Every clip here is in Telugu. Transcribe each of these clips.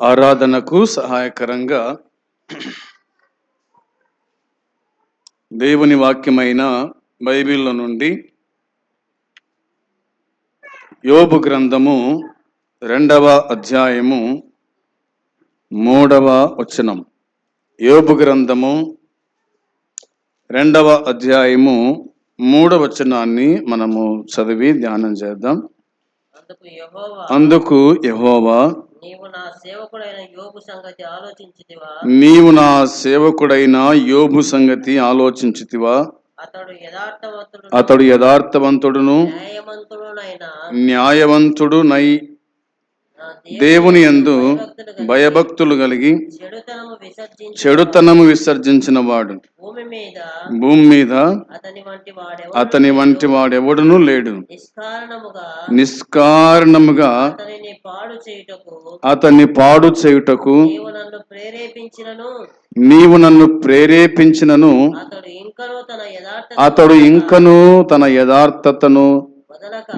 ఆరాధనకు సహాయకరంగా దేవుని వాక్యమైన బైబిల్లో నుండి యోబు గ్రంథము 2వ అధ్యాయము 3వ వచనం. యోబు గ్రంథము 2వ అధ్యాయము 3వ వచనాన్ని మనము చదివి ధ్యానం చేద్దాం. అందుకు యెహోవా, నీవు నా సేవకుడైన యోబు సంగతి ఆలోచించితివా? అతడు యథార్థవంతుడును న్యాయవంతుడునై దేవుని యందు భయభక్తులు కలిగి చెడుతనము విసర్జించిన వాడు భూమి మీద అతని వంటి వాడెవడునూ లేడు. నిష్కారణముగా అతన్ని పాడు చేయుటకు నీవు నన్ను ప్రేరేపించినను అతడు ఇంకనూ తన యథార్థతను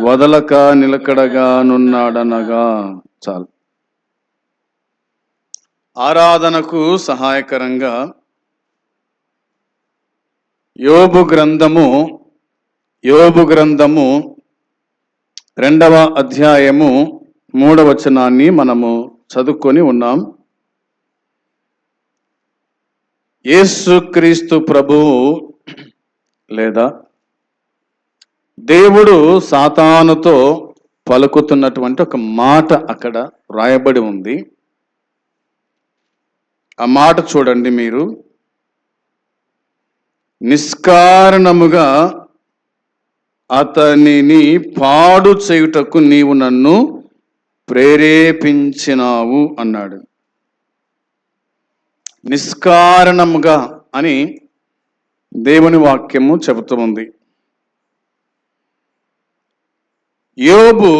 వదలక నిలకడగా నున్నాడనగా. చాలు. ఆరాధనకు సహాయకరంగా యోబు గ్రంథము 2వ అధ్యాయము 3వ వచనాన్ని మనము చదువుకొని ఉన్నాం. యేసుక్రీస్తు ప్రభువు లేదా దేవుడు సాతానుతో పలుకుతున్నటువంటి ఒక మాట అక్కడ రాయబడి ఉంది. ఆ మాట చూడండి మీరు. నిష్కారణముగా అతనిని పాడు చేయుటకు నీవు నన్ను ప్రేరేపించినావు అన్నాడు. నిష్కారణముగా అని దేవుని వాక్యము చెబుతుంది. యోబు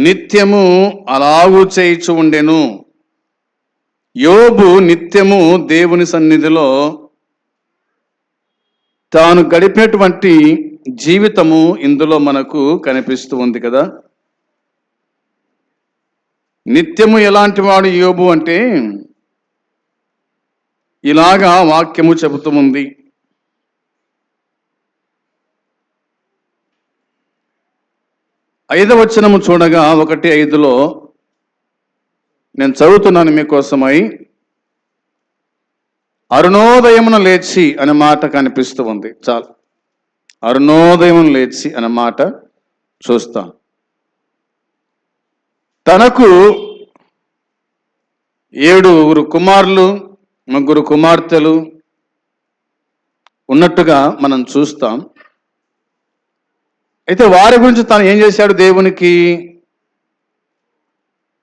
నిత్యము అలాగూ చేయిచు ఉండెను. యోబు నిత్యము దేవుని సన్నిధిలో తాను గడిపేటువంటి జీవితము ఇందులో మనకు కనిపిస్తూ ఉంది కదా. నిత్యము ఎలాంటి వాడు యోబు అంటే ఇలాగా వాక్యము చెబుతూ ఉంది. ఐదవ వచనము చూడగా 1:5 నేను చదువుతున్నాను మీకోసమై. అరుణోదయమున లేచి అనే మాట కనిపిస్తూ ఉంది. చాలు. అరుణోదయమున లేచి అనే మాట చూస్తాం. తనకు 7 కుమారులు 3 కుమార్తెలు ఉన్నట్టుగా మనం చూస్తాం. అయితే వారి గురించి తాను ఏం చేశాడు దేవునికి?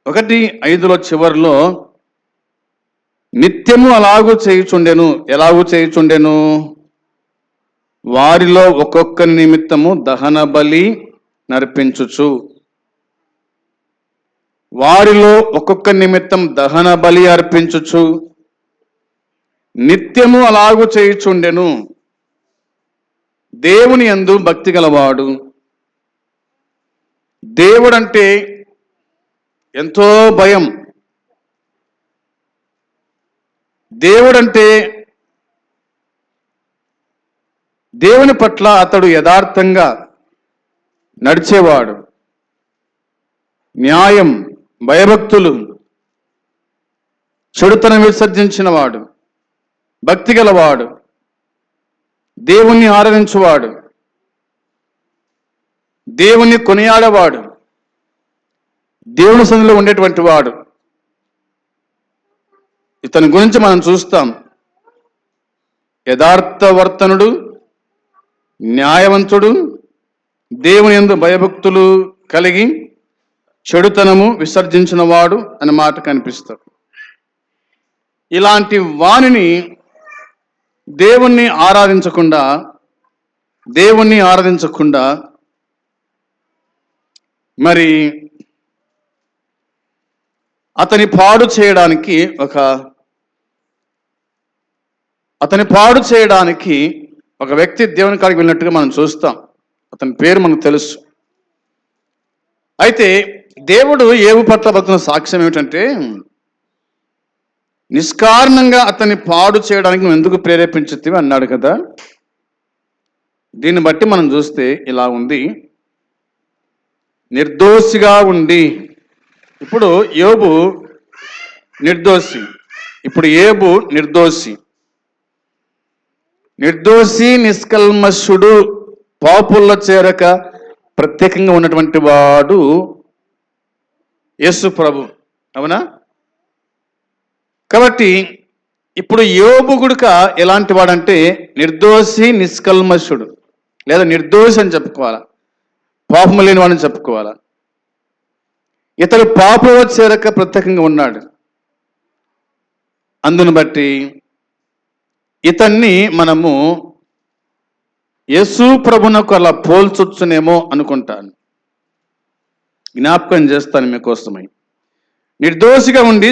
1:5 చివరిలో నిత్యము అలాగూ చేయుచుండెను. ఎలాగూ చేయుచుండెను? వారిలో ఒక్కొక్కరి నిమిత్తము దహన బలి నర్పించుచు. వారిలో ఒక్కొక్క నిమిత్తం దహన బలి అర్పించుచు నిత్యము అలాగూ చేయుచుండెను. దేవుని యందు భక్తి గలవాడు. దేవుడంటే ఎంతో భయం. దేవుడంటే దేవుని పట్ల అతడు యథార్థంగా నడిచేవాడు. న్యాయం, భయభక్తులు, చెడుతనం విసర్జించిన వాడు, భక్తి గలవాడు, దేవుణ్ణి ఆరాధించువాడు, దేవుణ్ణి కొనియాడేవాడు, దేవుని సన్నిధిలో ఉండేటువంటి వాడు. ఇతని గురించి మనం చూస్తాం. యథార్థవర్తనుడు, న్యాయవంతుడు, దేవుని యందు భయభక్తులు కలిగి చెడుతనము విసర్జించిన వాడు అనే మాట కనిపిస్తాడు. ఇలాంటి వానిని దేవుణ్ణి ఆరాధించకుండా మరి అతని పాడు చేయడానికి ఒక వ్యక్తి దేవుని కాడికి వెళ్ళినట్టుగా మనం చూస్తాం. అతని పేరు మనకు తెలుసు. అయితే దేవుడు యోబు పట్ల పడుతున్న సాక్ష్యం ఏమిటంటే, నిష్కారణంగా అతన్ని పాడు చేయడానికి నువ్వు ఎందుకు ప్రేరేపించుతీవి అన్నాడు కదా. దీన్ని బట్టి మనం చూస్తే ఇలా ఉంది. నిర్దోషిగా ఉండి, ఇప్పుడు యోబు నిర్దోషి, ఇప్పుడు యోబు నిర్దోషి నిష్కల్మషుడు, పాపుల్లో చేరక ప్రత్యేకంగా ఉన్నటువంటి వాడు యేసు ప్రభు, అవునా? కాబట్టి ఇప్పుడు యోబు గుడుక ఎలాంటి వాడంటే నిర్దోషి నిష్కల్మషుడు, లేదా నిర్దోషి అని చెప్పుకోవాలా, పాపము లేని వాడిని చెప్పుకోవాలా. ఇతడు పాపంలో చేరక ప్రత్యేకంగా ఉన్నాడు. అందును బట్టి ఇతన్ని మనము యేసు ప్రభునకు అలా పోల్చొచ్చునేమో అనుకుంటాను. జ్ఞాపకం చేస్తాను మీకోసమై. నిర్దోషిగా ఉండి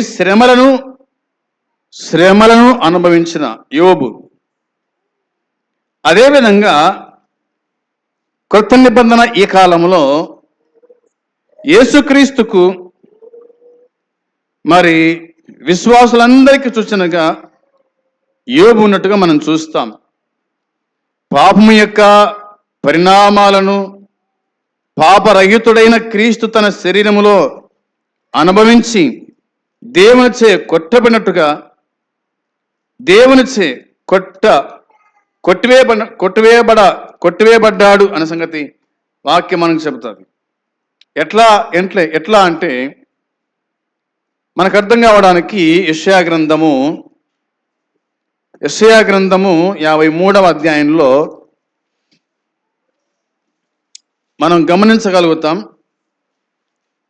శ్రమలను అనుభవించిన యోబు, అదేవిధంగా కొత్త నిబంధన ఈ కాలంలో యేసుక్రీస్తుకు మరి విశ్వాసులందరికీ సూచనగా యోబు ఉన్నట్టుగా మనం చూస్తాం. పాపము యొక్క పరిణామాలను పాపరహితుడైన క్రీస్తు తన శరీరములో అనుభవించి దేవునిచే కొట్టబడినట్టుగా, దేవునిచే కొట్టివేయబడ్డాడు అనే సంగతి వాక్యం మనకు చెబుతుంది. ఎట్లా అంటే మనకు అర్థం కావడానికి యెషయా గ్రంథము 53వ అధ్యాయంలో మనం గమనించగలుగుతాం.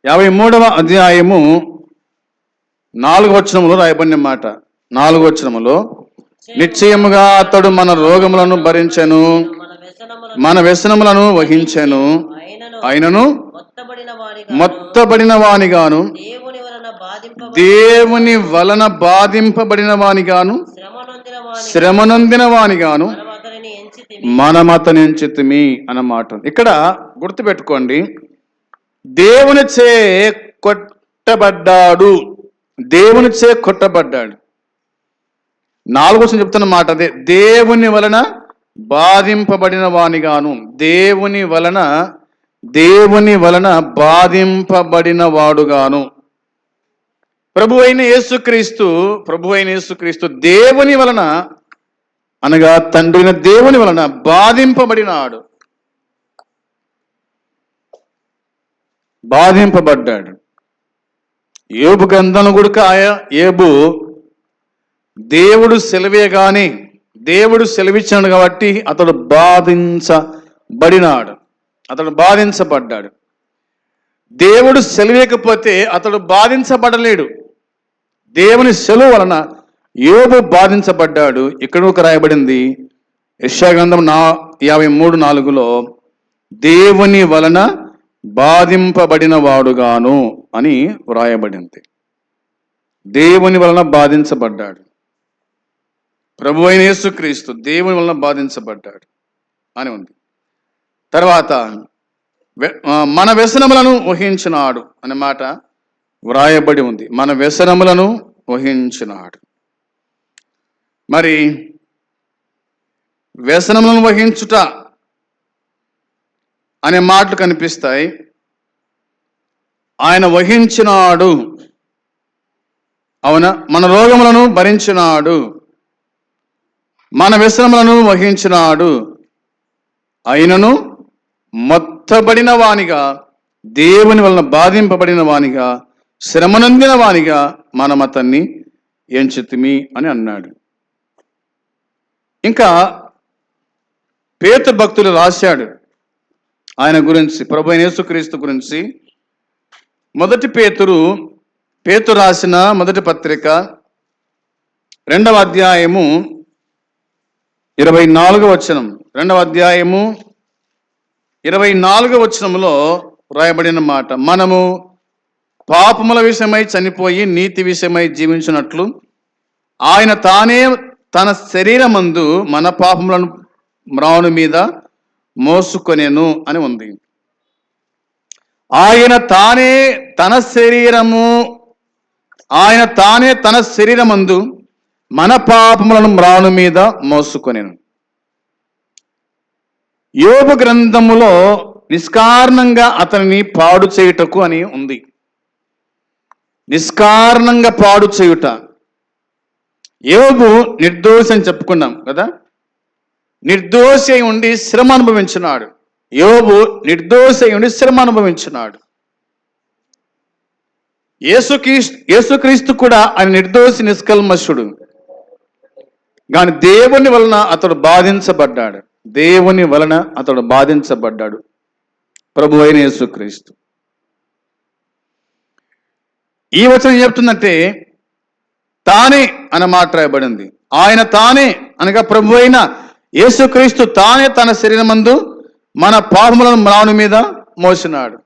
53వ అధ్యాయము 4వ వచనములో రాయబడిన మాట. 4వ వచనములో, నిశ్చయముగా అతడు మన రోగములను భరించెను, మన వ్యసనములను వహించెను, అయినను మొత్తబడిన వానిగాను, దేవుని వలన బాధింపబడిన వానిగాను, శ్రమనొందిన వానిగాను మనమతని ఎంచితిమి అన్నమాట. ఇక్కడ గుర్తుపెట్టుకోండి, దేవునిచే కొట్టబడ్డాడు. 4వ వచనం చెప్తున్న మాట అదే, దేవుని వలన బాధింపబడిన వానిగాను, దేవుని వలన బాధింపబడిన వాడుగాను. ప్రభు అయిన యేసుక్రీస్తు దేవుని వలన, అనగా తండ్రి దేవుని వలన బాధింపబడ్డాడు. యోబు గ్రంథంలో కూడా యోబు దేవుడు సెలవిచ్చాడు కాబట్టి అతడు బాధించబడ్డాడు. దేవుడు సెలవేయకపోతే అతడు బాధించబడలేడు. దేవుని సెలవు వలన యోబు బాధించబడ్డాడు. ఇక్కడ ఒక రాయబడింది యెషయా గ్రంథం 53:4లో, దేవుని వలన బాధింపబడిన వాడుగాను అని వ్రాయబడింది. దేవుని వలన బాధించబడ్డాడు. ప్రభు అయిన యేసుక్రీస్తు దేవుని వలన బాధించబడ్డాడు అని ఉంది. తర్వాత మన వ్యసనములను వహించినాడు అనే మాట వ్రాయబడి ఉంది. మన వ్యసనములను వహించినాడు. మరి వ్యసనములను వహించుట అనే మాటలు కనిపిస్తాయి. ఆయన వహించినాడు, అవునా? మన రోగములను భరించినాడు, మన వ్యసనములను వహించినాడు, అయినను మొత్తబడిన వానిగా, దేవుని వలన బాధింపబడిన వానిగా, శ్రమనొందిన వానిగా మనం అతన్ని ఎంచితిమి అని అన్నాడు. ఇంకా పేతురు భక్తులు రాశాడు ఆయన గురించి, ప్రభు అయిన యేసుక్రీస్తు గురించి. పేతురు రాసిన మొదటి పత్రిక 2వ అధ్యాయము 24వ వచనం, 2వ అధ్యాయము 24వ వచనంలో రాయబడిన మాట, మనము పాపముల విషయమై చనిపోయి నీతి విషయమై జీవించినట్లు ఆయన తానే తన శరీరమందు మన పాపములను మ్రాను మీద మోసుకొనెను అని ఉంది. ఆయన తానే తన శరీరమందు మన పాపములను మ్రాను మీద మోసుకొనెను. యోబు గ్రంథములో నిష్కారణంగా అతనిని పాడు చేయుటకు అని ఉంది. నిష్కారణంగా పాడు చేయుట. యోబు నిర్దోషి అని చెప్పుకున్నాం కదా. నిర్దోషి అయి ఉండి శ్రమ అనుభవించున్నాడు. యోబు నిర్దోషి అయి ఉండి శ్రమ అనుభవించున్నాడు. యేసుక్రీస్తు కూడా ఆయన నిర్దోషి, నిష్కల్మషుడు. కానీ దేవుని వలన అతడు బాధించబడ్డాడు. ప్రభు అయిన యేసుక్రీస్తు. ఈ వచనం ఏం చెప్తుందంటే తానే అన్న మాట రాయబడింది. ఆయన తానే అనగా ప్రభు అయిన యేసుక్రీస్తు తానే తన శరీరమందు మన పాపములను మ్రాను మీద మోసినాడు.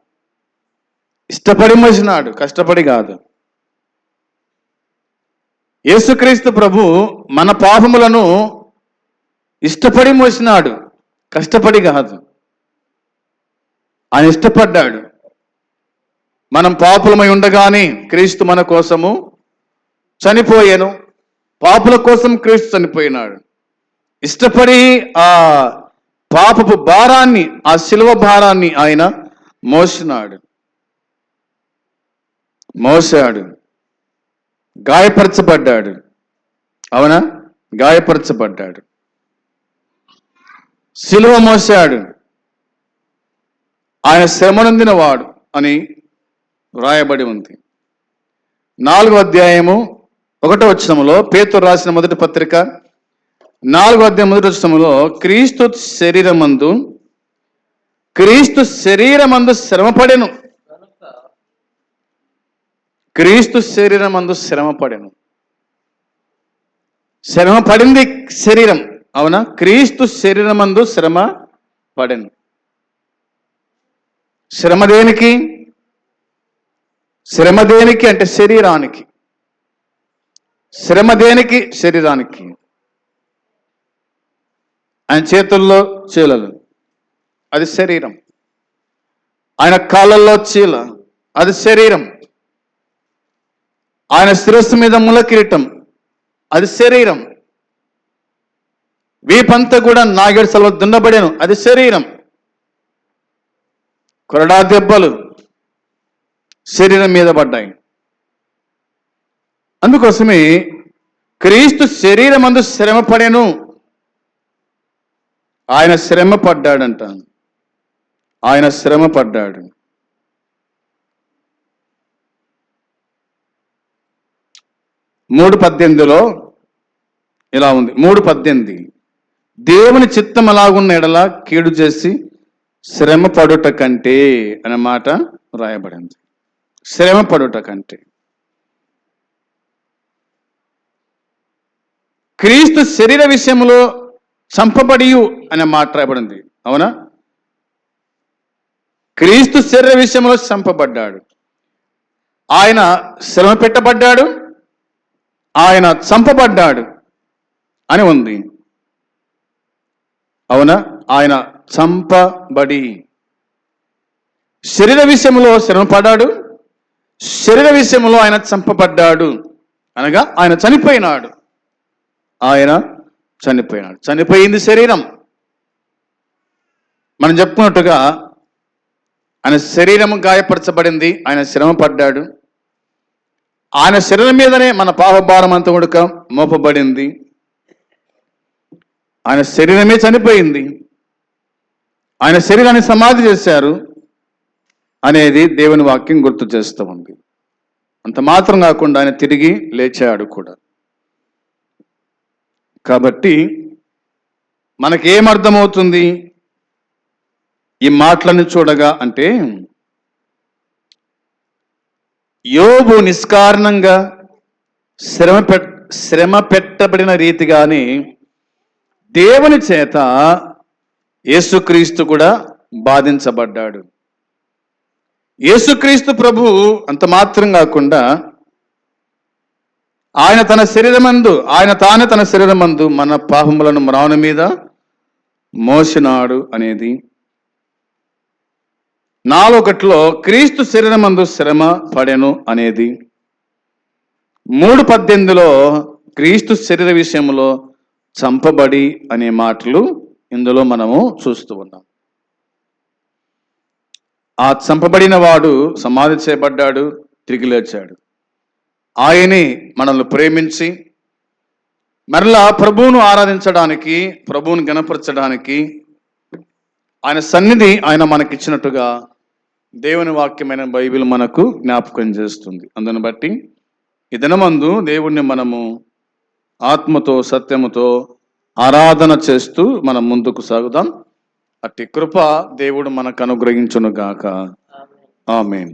ఇష్టపడి మోసినాడు, కష్టపడి కాదు. యేసుక్రీస్తు ప్రభు మన పాపములను ఇష్టపడి మోసినాడు, కష్టపడి కాదు. ఆయన ఇష్టపడ్డాడు. మనం పాపులమై ఉండగానే క్రీస్తు మన కోసము చనిపోయాను. పాపుల కోసం క్రీస్తు చనిపోయినాడు. ఇష్టపడి ఆ పాపపు భారాన్ని, ఆ శిలువ భారాన్ని ఆయన మోసాడు, గాయపరచబడ్డాడు. అవునా? గాయపరచబడ్డాడు, శిలువ మోసాడు. ఆయన శ్రమనొందిన వాడు అని వ్రాయబడి ఉంది. 4వ అధ్యాయము 1వ వచనములో, పేతురు రాసిన మొదటి పత్రిక 4వ అధ్యాయం 1వ వచనములో, క్రీస్తు శరీరమందు శ్రమపడెను. క్రీస్తు శరీరమందు శ్రమపడెను. శ్రమ పడింది శరీరం. అవునా? క్రీస్తు శరీరమందు శ్రమ పడెను. శ్రమ దేనికి? శ్రమ దేనికి అంటే శరీరానికి. శ్రమ దేనికి? శరీరానికి. ఆయన చేతుల్లో చీలలు, అది శరీరం. ఆయన కాళ్ళల్లో చీల, అది శరీరం. ఆయన శిరస్సు మీద ముల కిరీటం, అది శరీరం. వీపంతా కూడా నాగేడు సలవ దున్నబడేను, అది శరీరం. కొరడా దెబ్బలు శరీరం మీద పడ్డాయి. అందుకోసమే క్రీస్తు శరీరమందు శ్రమ పడెను. ఆయన శ్రమ పడ్డాడంట. ఆయన శ్రమ పడ్డాడు. 3:18లో ఇలా ఉంది. 3:18 దేవుని చిత్తం అలాగున్న ఎడల కీడు చేసి శ్రమ పడుట కంటే అనే మాట రాయబడింది. శ్రమ పడుట కంటే. క్రీస్తు శరీర విషయంలో చంపబడియు అనే మాట రాయబడింది. అవునా? క్రీస్తు శరీర విషయంలో చంపబడ్డాడు. ఆయన శ్రమ పెట్టబడ్డాడు, ఆయన చంపబడ్డాడు అని ఉంది. అవునా? ఆయన చంపబడి శరీర విషయంలో శ్రమపడ్డాడు, శరీర విషయంలో ఆయన చంపబడ్డాడు. అనగా ఆయన చనిపోయినాడు. చనిపోయింది శరీరం. మనం చెప్పుకున్నట్టుగా ఆయన శరీరం గాయపరచబడింది, ఆయన శ్రమ పడ్డాడు. ఆయన శరీరం మీదనే మన పాపభారం అంతా ఉడక మోపబడింది. ఆయన శరీరమే చనిపోయింది. ఆయన శరీరాన్ని సమాధి చేశారు అనేది దేవుని వాక్యం గుర్తు చేస్తూ ఉంది. అంత మాత్రం కాకుండా ఆయన తిరిగి లేచాడు కూడా. కాబట్టి మనకేమర్థమవుతుంది ఈ మాటలను చూడగా అంటే, యోబు నిష్కారణంగా శ్రమ పెట్టబడిన రీతిగానే దేవుని చేత యేసుక్రీస్తు కూడా బాధించబడ్డాడు. యేసుక్రీస్తు ప్రభు అంత మాత్రం కాకుండా ఆయన తానే తన శరీరమందు మన పాపములను మ్రాను మీద మోసినాడు అనేది 4:1 క్రీస్తు శరీరమందు శ్రమ పడెను అనేది, 3:18 క్రీస్తు శరీర విషయంలో చంపబడి అనే మాటలు ఇందులో మనము చూస్తూ ఉన్నాం. ఆ చంపబడిన వాడు సమాధి చేయబడ్డాడు, తిరిగి లేచాడు. ఆయనే మనల్ని ప్రేమించి మరలా ప్రభువును ఆరాధించడానికి, ప్రభువును గణపరచడానికి ఆయన సన్నిధి ఆయన మనకిచ్చినట్టుగా దేవుని వాక్యమైన బైబిల్ మనకు జ్ఞాపకం చేస్తుంది. అందుని బట్టి ఈ దినమందు దేవుణ్ణి మనము ఆత్మతో సత్యముతో ఆరాధన చేస్తూ మనం ముందుకు సాగుదాం. అట్టి కృప దేవుడు మనకు అనుగ్రహించును గాక. ఆమేన్.